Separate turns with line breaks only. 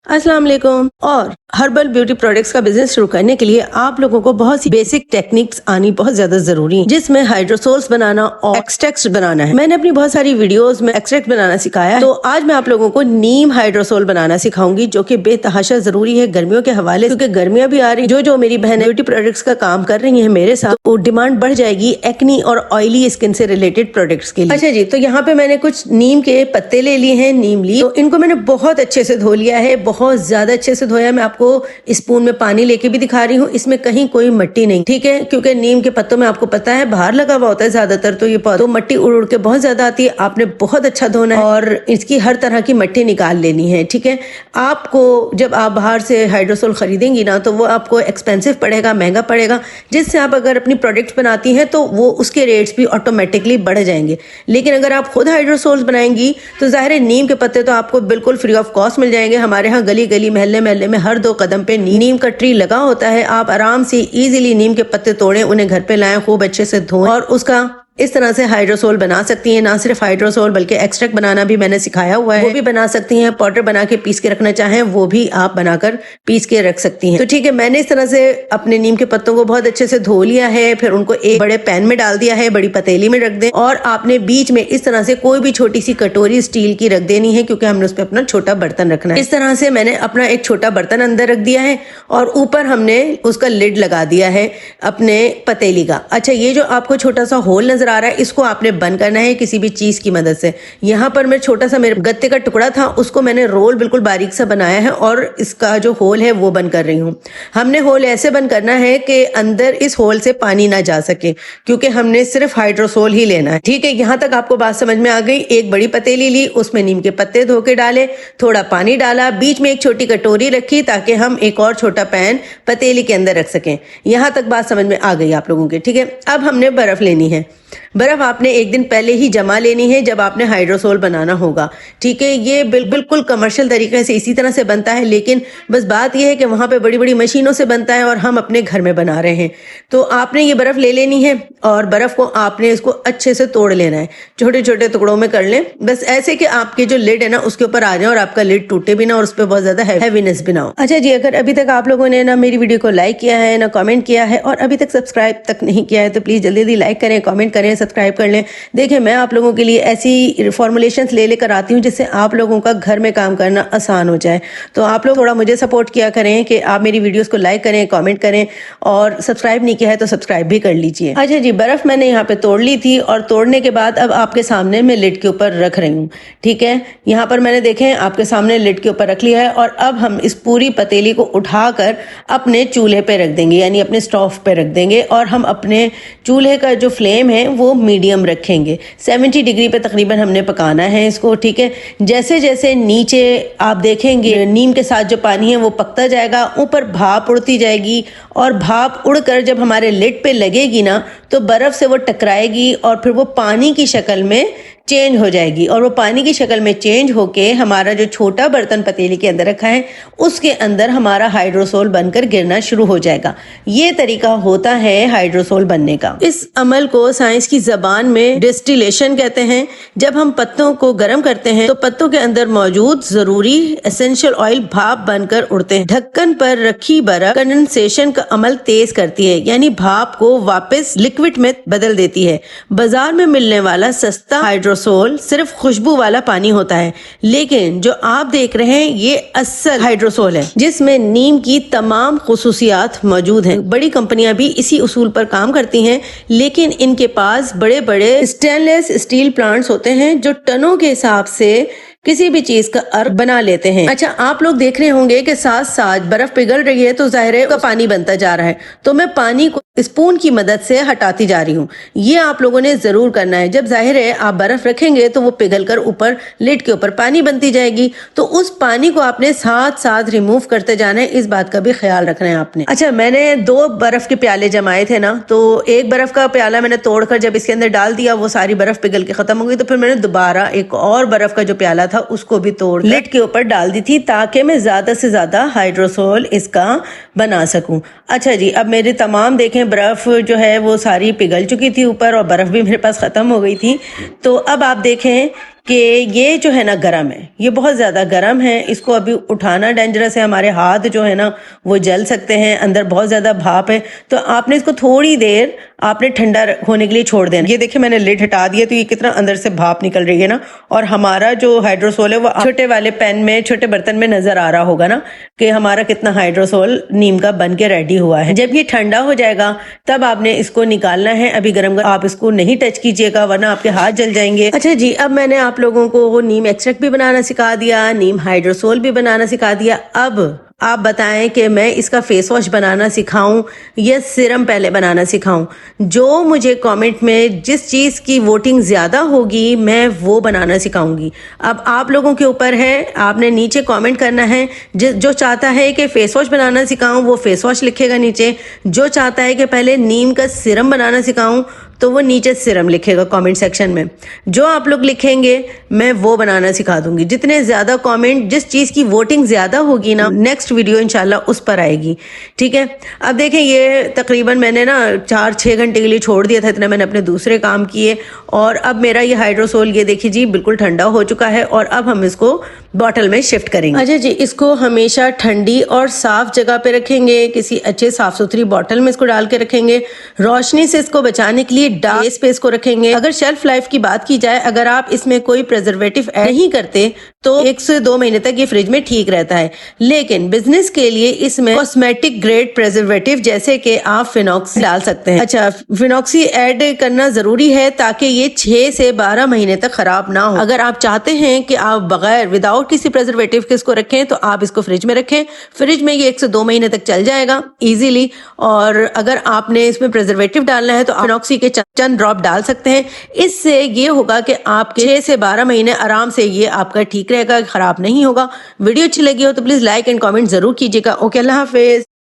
अस्सलाम वालेकुम। और हर्बल ब्यूटी प्रोडक्ट्स का बिजनेस शुरू करने के लिए आप लोगों को बहुत सी बेसिक टेक्निक्स आनी बहुत ज्यादा जरूरी है, जिसमें हाइड्रोसोल्स बनाना और एक्सट्रैक्ट्स बनाना है। मैंने अपनी बहुत सारी वीडियोस में एक्सट्रैक्ट बनाना सिखाया है, तो आज मैं आप लोगों को नीम हाइड्रोसोल बनाना सिखाऊंगी, जो कि बेतहाशा जरूरी है गर्मियों के हवाले, क्योंकि गर्मियां भी आ रही। जो मेरी बहनें ब्यूटी प्रोडक्ट्स का काम कर रही है मेरे साथ, तो डिमांड बढ़ जाएगी एक्नी और ऑयली स्किन से रिलेटेड प्रोडक्ट्स के लिए। अच्छा जी, तो यहाँ पे मैंने कुछ नीम के पत्ते ले लिए हैं, नीम ली, तो इनको मैंने बहुत अच्छे से धो लिया है, बहुत ज्यादा अच्छे से धोया। मैं आपको स्पून में पानी लेके भी दिखा रही हूँ, इसमें कहीं कोई मिट्टी नहीं, ठीक है, क्योंकि नीम के पत्तों में आपको पता है बाहर लगा हुआ होता है ज्यादातर, तो ये तो मिट्टी उड़ उड़ के बहुत ज्यादा आती है। आपने बहुत अच्छा धोना है और इसकी हर तरह की मिट्टी निकाल लेनी है, ठीक है। आपको जब आप बाहर से हाइड्रोसोल खरीदेंगी ना, तो वो आपको एक्सपेंसिव पड़ेगा, महंगा पड़ेगा, जिससे आप अगर अपनी प्रोडक्ट्स बनाती हैं तो वो उसके रेट्स भी ऑटोमेटिकली बढ़ जाएंगे। लेकिन अगर आप खुद हाइड्रोसोल्स बनाएंगी तो जाहिर है नीम के पत्ते तो आपको बिल्कुल फ्री ऑफ कॉस्ट मिल जाएंगे। हमारे यहाँ गली गली महल्ले महल्ले में हर 2 कदम पे नीम का ट्री लगा होता है। आप आराम से इजीली नीम के पत्ते तोड़ें, उन्हें घर पे लाएं, खूब अच्छे से धोएं और उसका इस तरह से हाइड्रोसोल बना सकती हैं। ना सिर्फ हाइड्रोसोल बल्कि एक्सट्रैक्ट बनाना भी मैंने सिखाया हुआ है, वो भी बना सकती हैं। पाउडर बना के पीस के रखना चाहें वो भी आप बनाकर पीस के रख सकती हैं। तो ठीक है, मैंने इस तरह से अपने नीम के पत्तों को बहुत अच्छे से धो लिया है, फिर उनको एक बड़े पैन में डाल दिया है, बड़ी पतीली में रख दें और आपने बीच में इस तरह से कोई भी छोटी सी कटोरी स्टील की रख देनी है, क्योंकि हमने उस पर अपना छोटा बर्तन रखना है। इस तरह से मैंने अपना एक छोटा बर्तन अंदर रख दिया है और ऊपर हमने उसका लिड लगा दिया है अपने पतीली का। अच्छा, ये जो आपको छोटा सा होल नजर आ रहा है, इसको आपने बंद करना है किसी भी चीज की मदद से। यहाँ पर मैं छोटा सा मेरे गत्ते का टुकड़ा था, उसको मैंने रोल बिल्कुल बारीक सा बनाया है और इसका जो होल है वो बंद कर रही हूँ। हमने होल ऐसे बंद करना है कि अंदर इस होल से पानी ना जा सके, क्योंकि हमने सिर्फ हाइड्रोसोल ही लेना है, ठीक है। यहाँ तक आपको बात समझ में आ गई। एक बड़ी पतीली ली, उसमें नीम के पत्ते धो के डाले, थोड़ा पानी डाला, बीच में एक छोटी कटोरी रखी ताकि हम एक और छोटा पैन पतीली के अंदर रख सकें। यहाँ तक बात समझ में आ गई आप लोगों के, ठीक है। अब हमने बर्फ लेनी है। बर्फ आपने एक दिन पहले ही जमा लेनी है जब आपने हाइड्रोसोल बनाना होगा, ठीक है। ये बिल्कुल कमर्शियल तरीके से इसी तरह से बनता है, लेकिन बस बात यह है कि वहां पे बड़ी बड़ी मशीनों से बनता है और हम अपने घर में बना रहे हैं। तो आपने ये बर्फ ले लेनी है और बर्फ को आपने इसको अच्छे से तोड़ लेना है, छोटे छोटे टुकड़ों में कर लें, बस ऐसे कि आपके जो लिड है ना उसके ऊपर आ जाए और आपका लिड टूटे भी ना और उस पर बहुत ज्यादा हैवीनेस भी ना हो। अच्छा जी, अगर अभी तक आप लोगों ने ना मेरी वीडियो को लाइक किया है, ना कमेंट किया है और अभी तक सब्सक्राइब तक नहीं किया है, तो प्लीज जल्दी जल्दी लाइक करें, कमेंट करें, सब्सक्राइब कर लें। देखिए, मैं आप लोगों के लिए ऐसी फॉर्मुलेशंस ले लेकर आती हूँ जिससे आप लोगों का घर में काम करना आसान हो जाए। तो आप लोग थोड़ा मुझे सपोर्ट किया करें कि आप मेरी वीडियोस को लाइक करें, कमेंट करें और सब्सक्राइब नहीं किया है तो सब्सक्राइब भी कर लीजिए। अच्छा जी, बर्फ मैंने यहाँ पे तोड़ ली थी और तोड़ने के बाद अब आपके सामने मैं लिड के ऊपर रख रही हूँ, ठीक है। यहाँ पर मैंने देखें आपके सामने लिड के ऊपर रख लिया है और अब हम इस पूरी पतीली को उठाकर अपने चूल्हे पे रख देंगे, यानी अपने स्टोव पे रख देंगे और हम अपने चूल्हे का जो फ्लेम है वो मीडियम रखेंगे। 70 डिग्री पे तकरीबन हमने पकाना है इसको, ठीक है। जैसे जैसे नीचे आप देखेंगे नीम के साथ जो पानी है वो पकता जाएगा, ऊपर भाप उड़ती जाएगी और भाप उड़कर जब हमारे लिड पे लगेगी ना तो बर्फ से वो टकराएगी और फिर वो पानी की शक्ल में चेंज हो जाएगी और वो पानी की शक्ल में चेंज होके हमारा जो छोटा बर्तन पतीली के अंदर रखा है उसके अंदर हमारा हाइड्रोसोल बनकर गिरना शुरू हो जाएगा। ये तरीका होता है हाइड्रोसोल बनने का। इस अमल को साइंस की जबान में डिस्टिलेशन कहते हैं। जब हम पत्तों को गर्म करते हैं तो पत्तों के अंदर मौजूद जरूरी एसेंशियल ऑयल भाप बनकर उड़ते हैं। ढक्कन पर रखी बर्फ कंडेंसेशन का अमल तेज करती है, यानी भाप को वापस लिक्विड में बदल देती है। बाजार में मिलने वाला सस्ता हाइड्रोसोल सिर्फ खुशबू वाला पानी होता है, लेकिन जो आप देख रहे हैं ये असल हाइड्रोसोल है जिसमें नीम की तमाम खुसूसियात मौजूद हैं। बड़ी कंपनियां भी इसी उसूल पर काम करती हैं, लेकिन इनके पास बड़े बड़े स्टेनलेस स्टील प्लांट्स होते हैं जो टनों के हिसाब से किसी भी चीज का अर्क बना लेते हैं। अच्छा, आप लोग देख रहे होंगे कि साथ साथ बर्फ पिघल रही है तो जाहिर है उसका पानी बनता जा रहा है, तो मैं पानी को स्पून की मदद से हटाती जा रही हूँ। ये आप लोगों ने जरूर करना है। जब जाहिर है आप बर्फ रखेंगे तो वो पिघल कर ऊपर लिड के ऊपर पानी बनती जाएगी, तो उस पानी को आपने साथ साथ रिमूव करते जाना है, इस बात का भी ख्याल रखना है आपने। अच्छा, मैंने 2 बर्फ के प्याले जमाए थे ना, तो एक बर्फ का प्याला मैंने तोड़कर जब इसके अंदर डाल दिया वो सारी बर्फ पिघल के खत्म हो गई, तो फिर मैंने दोबारा एक और बर्फ का जो प्याला था उसको भी तोड़ लिड के ऊपर डाल दी थी ताकि मैं ज्यादा से ज्यादा हाइड्रोसोल इसका बना सकूं। अच्छा जी, अब मेरे तमाम देखें बर्फ जो है वो सारी पिघल चुकी थी ऊपर और बर्फ भी मेरे पास खत्म हो गई थी। तो अब आप देखें کہ یہ جو ہے نا گرم ہے، یہ بہت زیادہ گرم ہے، اس کو ابھی اٹھانا ڈینجرس ہے، ہمارے ہاتھ جو ہے نا وہ جل سکتے ہیں، اندر بہت زیادہ بھاپ ہے، تو آپ نے اس کو تھوڑی دیر آپ نے ٹھنڈا ہونے کے لیے چھوڑ دینا۔ یہ دیکھیں میں نے لڈ ہٹا دیا تو یہ کتنا اندر سے بھاپ نکل رہی ہے نا، اور ہمارا جو ہائیڈروسول ہے وہ چھوٹے والے پین میں چھوٹے برتن میں نظر آ رہا ہوگا نا کہ ہمارا کتنا ہائیڈروسول نیم کا بن کے ریڈی ہوا ہے۔ جب یہ ٹھنڈا ہو جائے گا تب آپ نے اس کو نکالنا ہے، ابھی گرم آپ اس کو نہیں ٹچ کیجیے گا ورنہ آپ کے ہاتھ جل جائیں گے۔ اچھا جی، اب میں نے آپ لوگوں کو وہ نیم ایکسٹریکٹ بھی بنانا سکھا دیا، نیم ہائیڈروسول بھی بنانا سکھا دیا۔ اب آپ بتائیں کہ میں اس کا فیس واش بنانا سکھاؤں یا سیرم پہلے بنانا سکھاؤں؟ جو مجھے کامنٹ میں جس چیز کی ووٹنگ زیادہ ہوگی میں وہ بنانا سکھاؤں گی۔ اب آپ لوگوں کے اوپر ہے، آپ نے نیچے کامنٹ کرنا ہے۔ جو چاہتا ہے کہ فیس واش بنانا سکھاؤں وہ فیس واش لکھے گا نیچے، جو چاہتا ہے کہ پہلے نیم کا سیرم بنانا سکھاؤں تو وہ نیچے سیرم لکھے گا کامنٹ سیکشن میں۔ جو آپ لوگ لکھیں گے میں وہ بنانا سکھا دوں گی۔ جتنے زیادہ کامنٹ، جس چیز کی ووٹنگ زیادہ ہوگی نا، نیکسٹ ویڈیو انشاءاللہ اس پر آئے گی، ٹھیک ہے؟ اب دیکھیں یہ تقریباً میں نے نا 4-6 گھنٹے کے لیے چھوڑ دیا تھا، اتنا میں نے اپنے دوسرے کام کیے، اور اب میرا یہ ہائیڈروسول یہ دیکھیے جی بالکل ٹھنڈا ہو چکا ہے، اور اب ہم اس کو باٹل میں شفٹ کریں گے۔ اچھا جی، اس کو ہمیشہ ٹھنڈی اور صاف جگہ پہ رکھیں گے، کسی اچھے صاف ستھری باٹل میں اس کو ڈال کے رکھیں گے۔ روشنی سے اس کو بچانے کے لیے ڈارک اسپیس کو رکھیں گے۔ اگر شیلف لائف کی بات کی جائے، اگر آپ اس میں کوئی پریزرویٹو ایڈ نہیں کرتے تو 1 سے 2 مہینے تک یہ فریج میں ٹھیک رہتا ہے، لیکن بزنس کے لیے اس میں کاسمیٹک گریڈ پریزرویٹو جیسے کہ آپ فینوکسی ڈال سکتے ہیں۔ اچھا، فینوکسی ایڈ کرنا ضروری ہے تاکہ یہ 6 سے 12 مہینے تک خراب نہ ہو۔ اگر آپ چاہتے ہیں کہ آپ بغیر وداؤٹ کسی پریزرویٹو کے اس کو رکھیں تو آپ اس کو فریج میں رکھیں، فریج میں یہ 1 سے 2 مہینے تک چل جائے گا ایزیلی۔ اور اگر آپ نے اس میں پریزرویٹو ڈالنا ہے تو فینوکسی کے چند ڈراپ ڈال سکتے ہیں، اس سے یہ ہوگا کہ آپ کے 6 سے 12 مہینے آرام سے یہ آپ کا ٹھیک رہے گا، خراب نہیں ہوگا۔ ویڈیو اچھی لگی ہو تو پلیز لائک اینڈ کامنٹ ضرور کیجیے گا۔ اوکے، اللہ حافظ۔